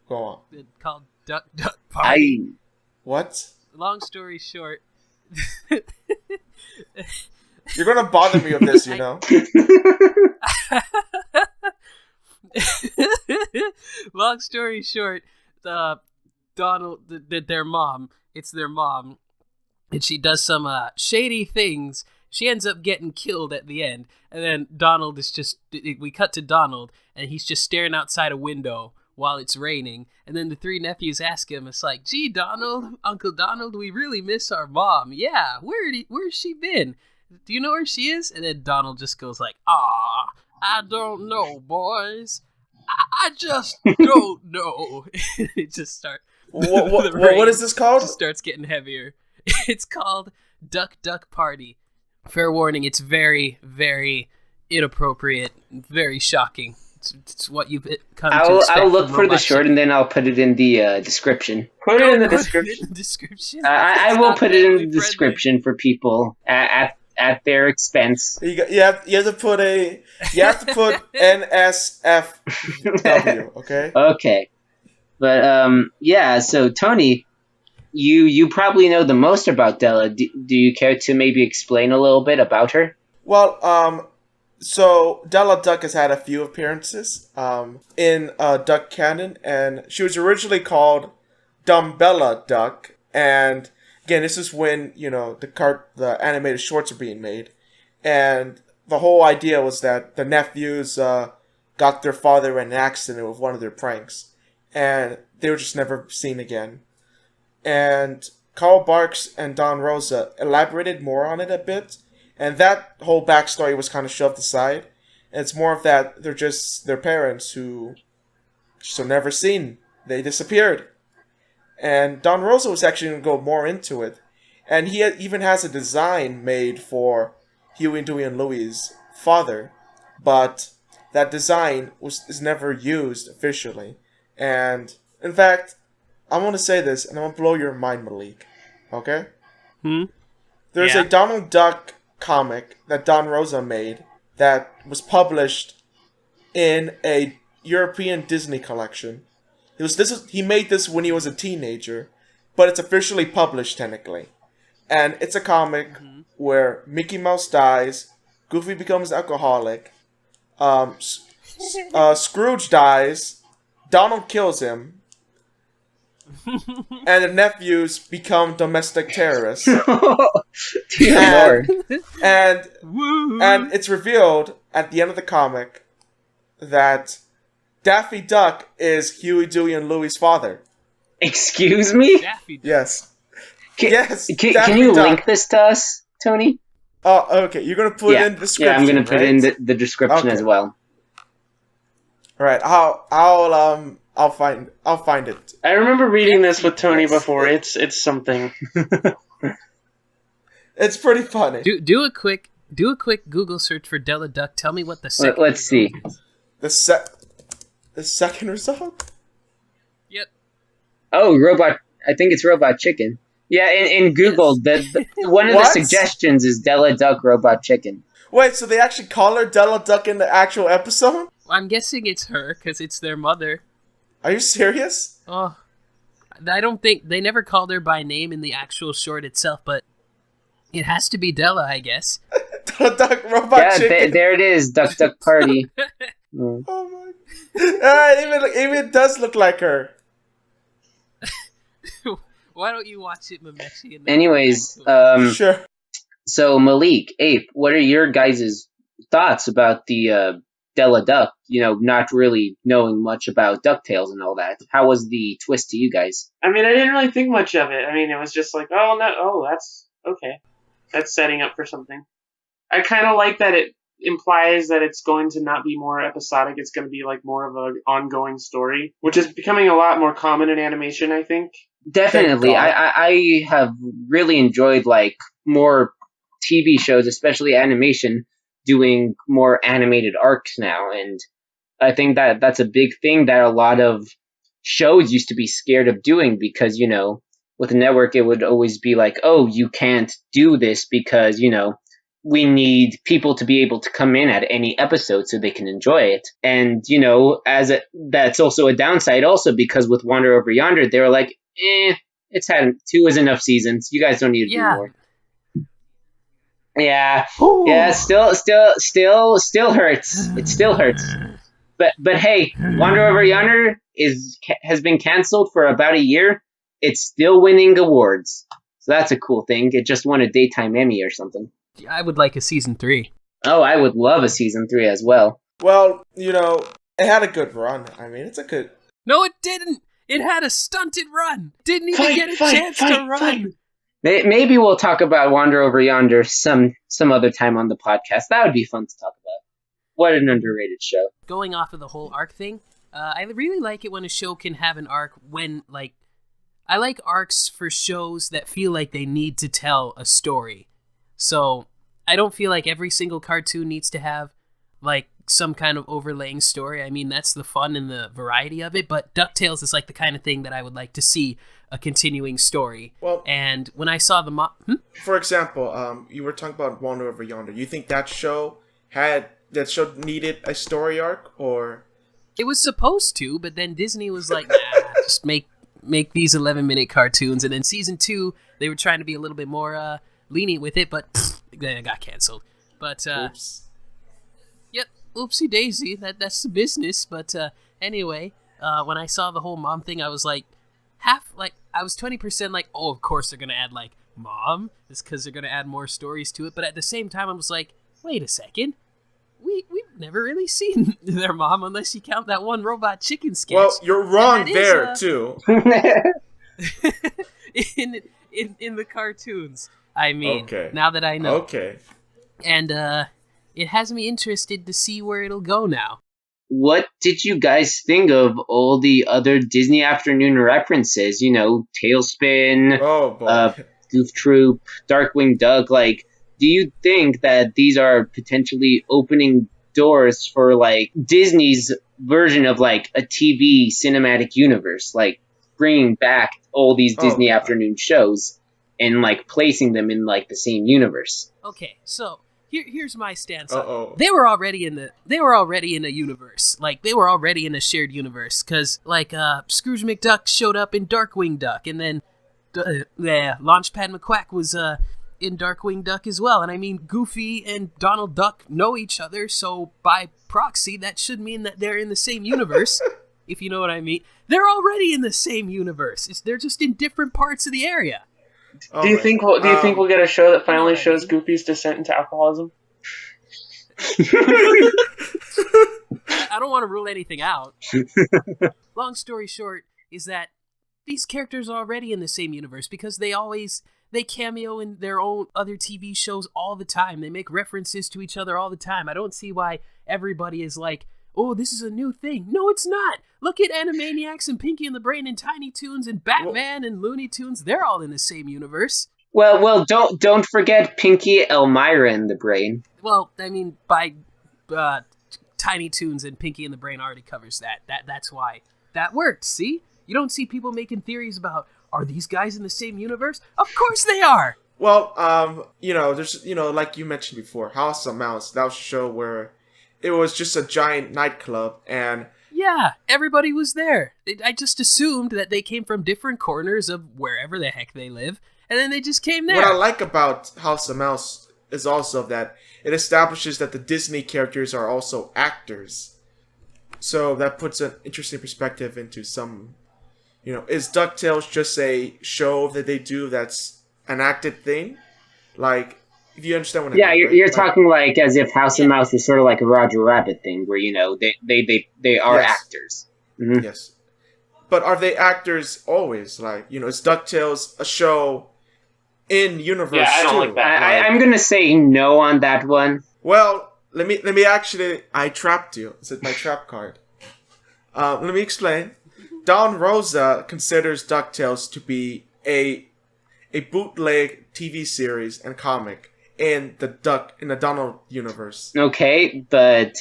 Go on. Called Duck Party. What? Long story short. You're going to bother me with this, you know? Long story short, Donald, their mom, it's their mom, and she does some shady things. She ends up getting killed at the end, and then Donald we cut to Donald, and he's just staring outside a window while it's raining, and then the three nephews ask him, it's like, gee, Donald, Uncle Donald, we really miss our mom. Yeah, where's she been? Do you know where she is? And then Donald just goes like, I don't know, boys. I just don't know. It just starts. What is this called? It starts getting heavier. It's called Duck Party. Fair warning, it's very, very inappropriate, very shocking. It's what you've come to expect. I'll look for the short and then I'll put it in the description. Put it in the description. I will put it in the description for people at their expense. You have to put NSFW, okay? Okay. But yeah, so Tony, you probably know the most about Della. Do you care to maybe explain a little bit about her? Well, so Della Duck has had a few appearances in Duck Canon, and she was originally called Dumbella Duck, and again, this is when, the animated shorts are being made, and the whole idea was that the nephews got their father in an accident with one of their pranks, and they were just never seen again. And Carl Barks and Don Rosa elaborated more on it a bit, and that whole backstory was kind of shoved aside. And it's more of that they're just their parents who just are never seen. They disappeared. And Don Rosa was actually going to go more into it. And he even has a design made for Huey, Dewey, and Louie's father. But that design is never used officially. And, in fact, I want to say this, and I'm going to blow your mind, Malik. Okay? There's a Donald Duck comic that Don Rosa made that was published in a European Disney collection. He made this when he was a teenager, but it's officially published technically. And it's a comic where Mickey Mouse dies, Goofy becomes alcoholic, Scrooge dies, Donald kills him, and the nephews become domestic terrorists. and it's revealed at the end of the comic that Daffy Duck is Huey, Dewey, and Louie's father. Excuse me? Daffy Duck. Yes. Can you link this to us, Tony? Oh, okay. You're gonna put it in the description. Yeah, I'm gonna put it in the description as well. All right. I'll find it. I remember reading this with Tony before. It's something. It's pretty funny. Do a quick Google search for Della Duck. Tell me what the second. Let's see. The second result. Yep. Oh, robot. I think it's Robot Chicken. Yeah, in Google, one of the suggestions is Della Duck Robot Chicken. Wait, so they actually call her Della Duck in the actual episode? I'm guessing it's her because it's their mother. Are you serious? Oh, I don't think they never called her by name in the actual short itself, but it has to be Della, I guess. Della Duck Robot Chicken. There it is, Duck Party. Oh my! Even it does look like her. Why don't you watch it, Mameshi? Anyways, sure. So Malik, Ape, what are your guys' thoughts about the Della Duck, not really knowing much about DuckTales and all that. How was the twist to you guys? I mean, I didn't really think much of it. I mean, it was just like, oh, no, oh, that's okay. That's setting up for something. I kind of like that it implies that it's going to not be more episodic. It's going to be like more of an ongoing story, which is becoming a lot more common in animation, I think. Definitely. I have really enjoyed like more TV shows, especially animation, doing more animated arcs now. And I think that that's a big thing that a lot of shows used to be scared of doing because, with a network, it would always be like, oh, you can't do this because, we need people to be able to come in at any episode so they can enjoy it. And, that's also a downside also because with Wander Over Yonder, they were like, it's had 2 is enough seasons. You guys don't need to do more. Yeah. Ooh. Yeah, still hurts. It still hurts. But hey, Wander Over Yonder has been canceled for about a year. It's still winning awards. So that's a cool thing. It just won a daytime Emmy or something. I would like a season 3. Oh, I would love a season 3 as well. Well, it had a good run. I mean, it's a good... No, it didn't. It had a stunted run. Didn't even get a chance to run. Maybe we'll talk about Wander Over Yonder some other time on the podcast. That would be fun to talk about. What an underrated show. Going off of the whole arc thing, I really like it when a show can have an arc when, like... I like arcs for shows that feel like they need to tell a story. So, I don't feel like every single cartoon needs to have, like, some kind of overlaying story. I mean, that's the fun and the variety of it, but DuckTales is, like, the kind of thing that I would like to see a continuing story. Well, and when I saw the... For example, you were talking about Wander Over Yonder. You think that show needed a story arc, or... It was supposed to, but then Disney was like, nah, just make these 11-minute cartoons, and then season 2, they were trying to be a little bit more... lenient with it, but then it got canceled. But oops. Yep, oopsie daisy. That's the business. But anyway, when I saw the whole mom thing, I was like, I was 20% like, oh, of course they're gonna add like mom, it's because they're gonna add more stories to it. But at the same time, I was like, wait a second, we've never really seen their mom unless you count that one robot chicken sketch. Well, you're wrong there too. in the cartoons. I mean, now that I know. Okay. And it has me interested to see where it'll go now. What did you guys think of all the other Disney Afternoon references? Tailspin, Goof Troop, Darkwing Duck. Like, do you think that these are potentially opening doors for, like, Disney's version of, like, a TV cinematic universe? Like, bringing back all these Disney Afternoon shows and, like, placing them in, like, the same universe. Okay, so here's my stance on it. They were already in a universe. Like, they were already in a shared universe. Because, like, Scrooge McDuck showed up in Darkwing Duck. And then Launchpad McQuack was in Darkwing Duck as well. And I mean, Goofy and Donald Duck know each other. So, by proxy, that should mean that they're in the same universe. If you know what I mean. They're already in the same universe. They're just in different parts of the area. Do you think we'll get a show that finally shows Goofy's descent into alcoholism? I don't want to rule anything out. Long story short is that these characters are already in the same universe because they cameo in their own other TV shows all the time. They make references to each other all the time. I don't see why everybody is like, oh, this is a new thing. No, it's not. Look at Animaniacs and Pinky and the Brain and Tiny Toons and Batman and Looney Tunes. They're all in the same universe. Well, don't forget Pinky, Elmira, and the Brain. Well, I mean, by Tiny Toons and Pinky and the Brain already covers that. That's why that worked. See, you don't see people making theories about, are these guys in the same universe? Of course they are. Well, there's like you mentioned before, House of Mouse. That was a show where it was just a giant nightclub, and yeah, everybody was there. I just assumed that they came from different corners of wherever the heck they live, and then they just came there. What I like about House of Mouse is also that it establishes that the Disney characters are also actors. So that puts an interesting perspective into some, is DuckTales just a show that they do that's an acted thing? Like, if you understand what I Yeah, mean. you're, Right? you're Like, talking like as if House of Yeah. Mouse was sort of like a Roger Rabbit thing, where they are Yes. actors. Mhm. yes. But are they actors always? Like, is DuckTales a show in universe Yeah, I don't too? like that. I'm gonna say no on that one. Well, let me actually. I trapped you. It's my trap card. Let me explain. Don Rosa considers DuckTales to be a bootleg TV series and comic in the Donald universe. Okay, but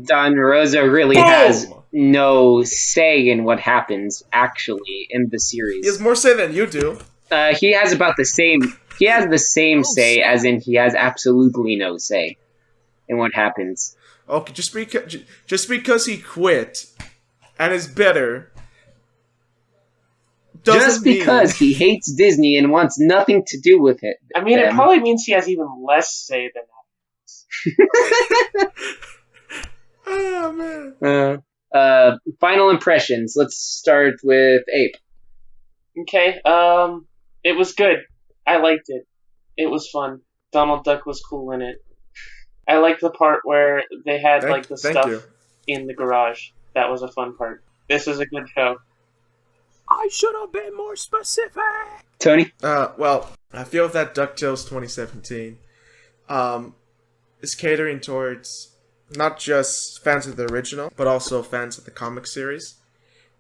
Don Rosa really Boom! has no say in what happens actually in the series. He has more say than you do. He has about the same. He has the same Oh, say, snap. as in he has absolutely no say in what happens. Okay, just because he quit and is bitter. Just because he hates Disney and wants nothing to do with it. I mean, it then. probably means he has even less say than that. Oh man. Final impressions. Let's start with Ape. Okay, it was good. I liked it. It was fun. Donald Duck was cool in it. I liked the part where they had Thank the stuff you. in the garage. That was a fun part. This is a good show. I should have been more specific. Tony? Well, I feel that DuckTales 2017 is catering towards not just fans of the original, but also fans of the comic series.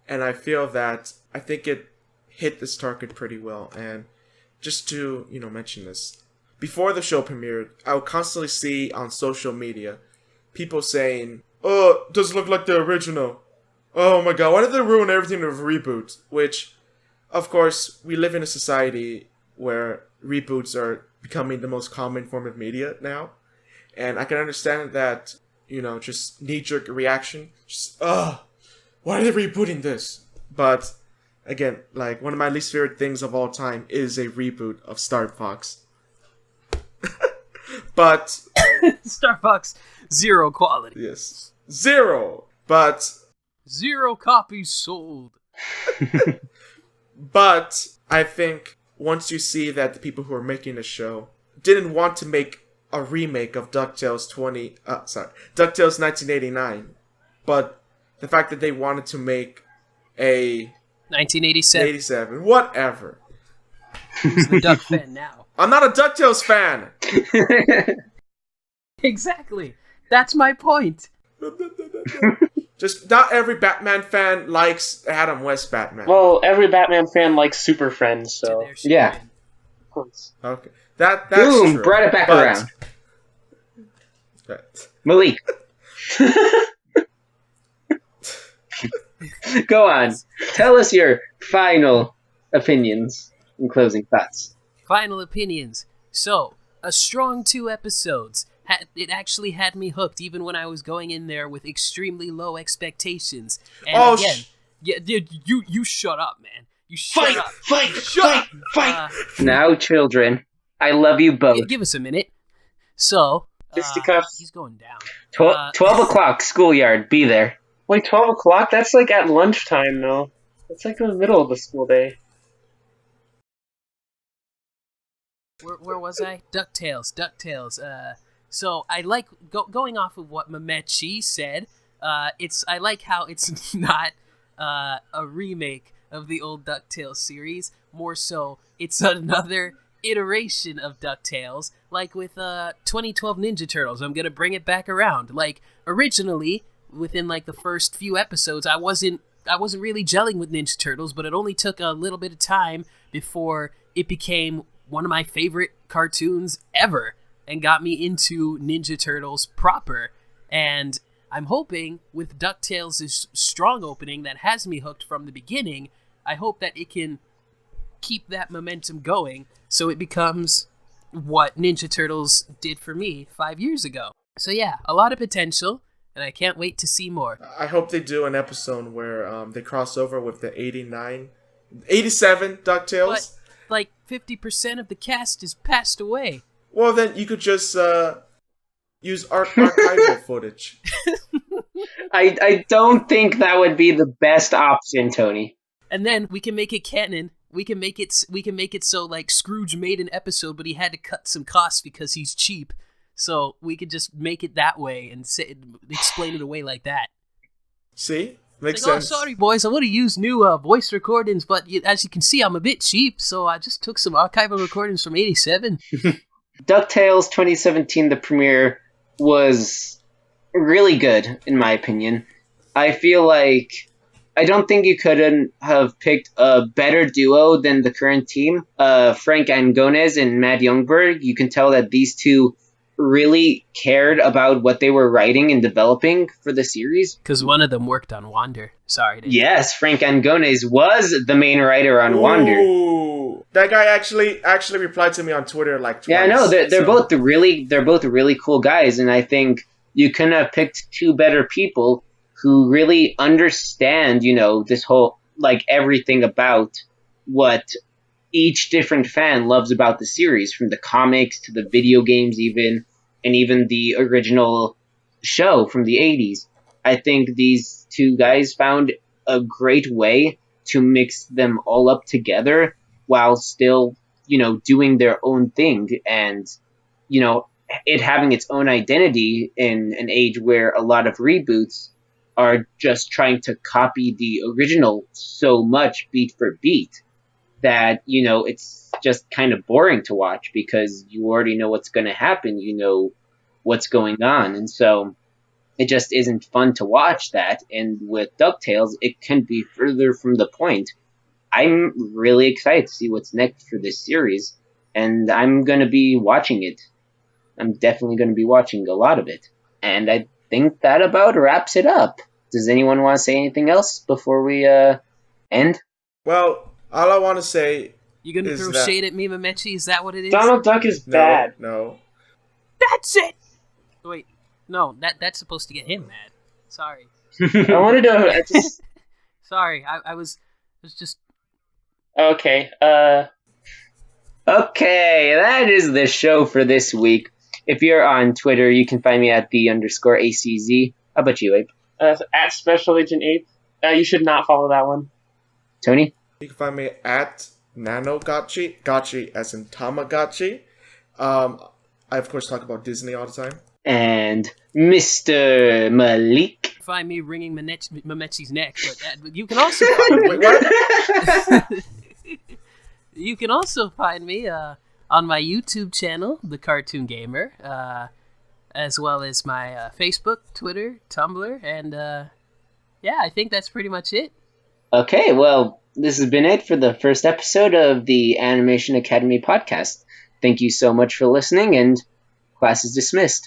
And I think it hit this target pretty well. And just to, mention this, before the show premiered, I would constantly see on social media people saying, "Oh, it doesn't look like the original. Oh my god, why did they ruin everything with a reboot?" Which, of course, we live in a society where reboots are becoming the most common form of media now. And I can understand that, just knee-jerk reaction. Just, why are they rebooting this? But, again, one of my least favorite things of all time is a reboot of Star Fox. But, Star Fox, zero quality. yes, 0. But, 0 copies sold. But I think once you see that the people who are making the show didn't want to make a remake of DuckTales 1989, but the fact that they wanted to make a 1987. 87, whatever. Who's the Duck fan now? I'm not a DuckTales fan. Exactly. That's my point. Just not every Batman fan likes Adam West Batman. Well, every Batman fan likes Super Friends, so Their Yeah. Superman. of course. Okay, that's Boom! true. Brought it back But- around. Right. Malik. Go on. Tell us your final opinions and closing thoughts. Final opinions. So, a strong 2 episodes. It actually had me hooked, even when I was going in there with extremely low expectations. And Oh, again, yeah, dude, you shut up, man. You shut Fight! up. Fight! Fight! Fight! Now, children, I love you both. Give us a minute. So, Fisticuffs. he's going down. 12 o'clock, schoolyard, be there. Wait, 12 o'clock? That's at lunchtime, though. That's in the middle of the school day. Where was I? DuckTales. So I like going off of what Mamechi said. I like how it's not a remake of the old DuckTales series. More so, it's another iteration of DuckTales, like with 2012 Ninja Turtles. I'm gonna bring it back around. Like originally, within the first few episodes, I wasn't really gelling with Ninja Turtles, but it only took a little bit of time before it became one of my favorite cartoons ever and got me into Ninja Turtles proper. And I'm hoping with DuckTales' strong opening that has me hooked from the beginning, I hope that it can keep that momentum going so it becomes what Ninja Turtles did for me 5 years ago. So yeah, a lot of potential, and I can't wait to see more. I hope they do an episode where they cross over with the 87 DuckTales. But 50% of the cast is passed away. Well, then you could just use archival footage. I don't think that would be the best option, Tony. And then we can make it canon we can make it so like Scrooge made an episode, but he had to cut some costs because he's cheap. So we could just make it that way and explain it away like that. See? Makes like, sense. Oh, sorry, boys. I want to use new voice recordings, but as you can see, I'm a bit cheap, so I just took some archival recordings from '87. DuckTales 2017, the premiere, was really good, in my opinion. I feel like I don't think you couldn't have picked a better duo than the current team. Frank Angones and Matt Youngberg. You can tell that these two really cared about what they were writing and developing for the series. Because one of them worked on Wander. Sorry. Yes, Frank Angones was the main writer on Wander. Ooh, that guy actually replied to me on Twitter like twice. Yeah, I know. They're both really cool guys, and I think you couldn't have picked two better people who really understand, this whole, like, everything about what each different fan loves about the series, from the comics to the video games even, and even the original show from the 80s. I think these two guys found a great way to mix them all up together while still, doing their own thing and, it having its own identity in an age where a lot of reboots are just trying to copy the original so much beat for beat that, it's just kind of boring to watch because you already know what's going to happen, what's going on. And so it just isn't fun to watch that. And with DuckTales, it can be further from the point. I'm really excited to see what's next for this series, and I'm going to be watching it. I'm definitely going to be watching a lot of it. And I think that about wraps it up. Does anyone want to say anything else before we end? Well, all I want to say You gonna throw shade at me, Mamechi? Is that what it is? Donald Duck is bad. No. That's it! Wait, no, that's supposed to get him mad. Sorry. I wanted to... Sorry, I was just... Okay, Okay, that is the show for this week. If you're on Twitter, you can find me at @the_ACZ. How about you, Ape? at Special Agent Ape. You should not follow that one. Tony? You can find me at NanoGotchi, Gotchi as in Tamagotchi. I of course talk about Disney all the time. And Mr. Malik. Find me wringing Mamechi's neck, but you can also find me. Wait, what? You can also find me on my YouTube channel, The Cartoon Gamer, as well as my Facebook, Twitter, Tumblr, and yeah, I think that's pretty much it. Okay, well, this has been it for the first episode of the Animation Academy podcast. Thank you so much for listening, and class is dismissed.